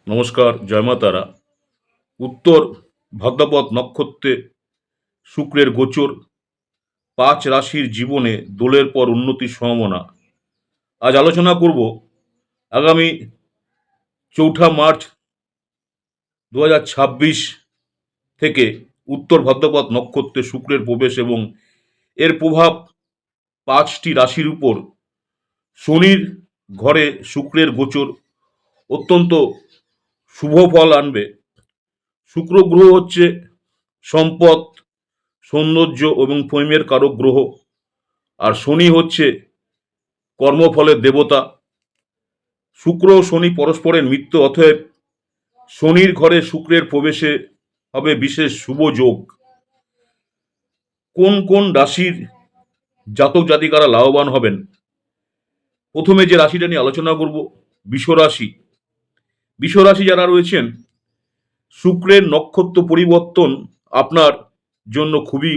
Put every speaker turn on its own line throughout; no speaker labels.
নমস্কার, জয় মা তারা। উত্তর ভাদ্রপদ নক্ষত্রে শুক্রের গোচর, 5 রাশির জীবনে দোলের পর উন্নতির সম্ভাবনা। আজ আলোচনা করব আগামী 4 মার্চ 2026 থেকে উত্তর ভাদ্রপদ নক্ষত্রে শুক্রের প্রবেশ এবং এর প্রভাব 5টি রাশির উপর। শনির ঘরে শুক্রের গোচর অত্যন্ত শুভ ফল আনবে। শুক্র গ্রহ হচ্ছে সম্পদ, সৌন্দর্য এবং প্রেমের কারক গ্রহ, আর শনি হচ্ছে কর্মফলের দেবতা। শুক্র ও শনি পরস্পরের মিত্র, অতএব শনির ঘরে শুক্রের প্রবেশে হবে বিশেষ শুভ যোগ। কোন কোন রাশির জাতক জাতিকারা লাভবান হবেন? প্রথমে যে রাশিটা নিয়ে আলোচনা করব, বিশ্বরাশি। বিশ্বরাশি যারা রয়েছেন, শুক্রের নক্ষত্র পরিবর্তন আপনার জন্য খুবই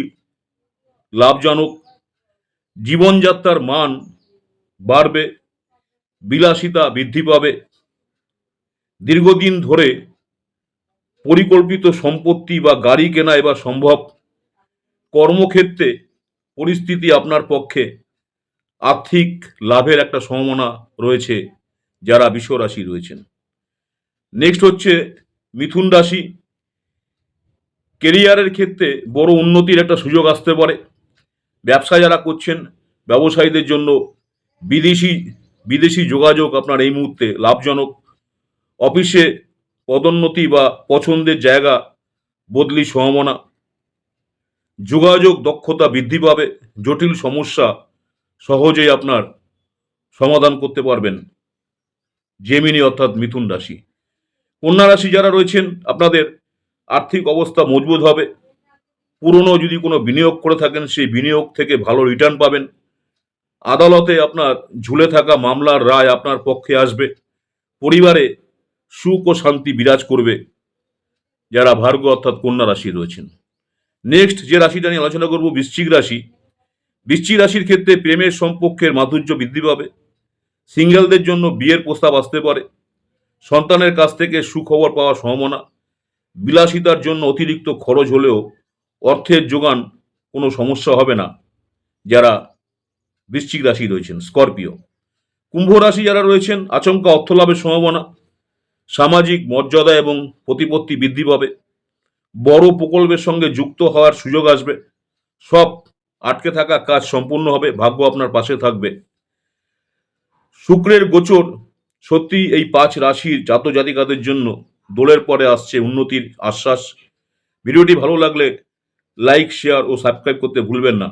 লাভজনক। জীবনযাত্রার মান বাড়বে, বিলাসিতা বৃদ্ধি পাবে। দীর্ঘদিন ধরে পরিকল্পিত সম্পত্তি বা গাড়ি কেনা এবার সম্ভব। কর্মক্ষেত্রে পরিস্থিতি আপনার পক্ষে, আর্থিক লাভের একটা সম্ভাবনা রয়েছে যারা বৃষ রাশি রয়েছেন। নেক্সট হচ্ছে মিথুন রাশি। কেরিয়ারের ক্ষেত্রে বড় উন্নতির একটা সুযোগ আসতে পারে। ব্যবসা যারা করছেন, ব্যবসায়ীদের জন্য বিদেশি বিদেশি যোগাযোগ আপনার এই মুহূর্তে লাভজনক। অফিসে পদোন্নতি বা পছন্দের জায়গা বদলি সম্ভাবনা। যোগাযোগ দক্ষতা বৃদ্ধি পাবে, জটিল সমস্যা সহজেই আপনার সমাধান করতে পারবেন। জেমিনি অর্থাৎ মিথুন রাশি। কন্যা রাশি যারা রয়েছেন, আপনাদের আর্থিক অবস্থা মজবুত হবে। পুরনো যদি কোনো বিনিয়োগ করে থাকেন, সেই বিনিয়োগ থেকে ভালো রিটার্ন পাবেন। আদালতে আপনার ঝুলে থাকা মামলার রায় আপনার পক্ষে আসবে। পরিবারে সুখ ও শান্তি বিরাজ করবে যারা ভার্গ অর্থাৎ কন্যা রাশি রয়েছেন। নেক্সট যে রাশিটা নিয়ে আলোচনা করব, বৃশ্চিক রাশি। বৃশ্চিক রাশির ক্ষেত্রে প্রেমের সম্পর্কের মাধুর্য বৃদ্ধি পাবে। সিঙ্গেলদের জন্য বিয়ের প্রস্তাব আসতে পারে। সন্তানের কাছ থেকে সুখবর পাওয়ার সম্ভাবনা। বিলাসিতার জন্য অতিরিক্ত খরচ হলেও অর্থের যোগান কোনো সমস্যা হবে না যারা বৃশ্চিক রাশি রয়েছেন। স্করপিও। কুম্ভ রাশি যারা রয়েছেন, আচমকা অর্থলাভের সম্ভাবনা। সামাজিক মর্যাদা এবং প্রতিপত্তি বৃদ্ধি পাবে। বড় প্রকল্পের সঙ্গে যুক্ত হওয়ার সুযোগ আসবে। সব আটকে থাকা কাজ সম্পূর্ণ হবে, ভাগ্য আপনার পাশে থাকবে। শুক্রের গোচর সত্যি এই 5 রাশির জাতক জাতিকাদের জন্য দোলের পরে আসছে উন্নতির আশ্বাস। ভিডিওটি ভালো লাগলে লাইক, শেয়ার ও সাবস্ক্রাইব করতে ভুলবেন না।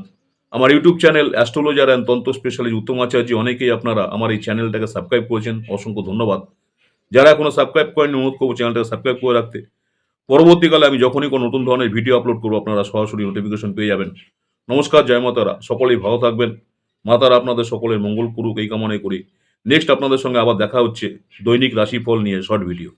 আমার ইউটিউব চ্যানেল অ্যাস্ট্রোলজার অ্যান্ড তন্ত্র স্পেশালিস্ট উত্তম আচার্য, অনেকেই আপনারা আমার এই চ্যানেলটাকে সাবস্ক্রাইব করেছেন, অসংখ্য ধন্যবাদ। যারা এখনো সাবস্ক্রাইব করেন, অনুরোধ করবো চ্যানেলটাকে সাবস্ক্রাইব করে রাখতে। পরবর্তীকালে আমি যখনই কোনো নতুন ধরনের ভিডিও আপলোড করবো, আপনারা সরাসরি নোটিফিকেশন পেয়ে যাবেন। নমস্কার, জয় মাতারা। সকলেই ভালো থাকবেন। মাতারা আপনাদের সকলের মঙ্গল করুক, এই কামনাই করি। নেক্সট আপনাদের সঙ্গে আবার দেখা হচ্ছে দৈনিক রাশিফল নিয়ে শর্ট ভিডিও।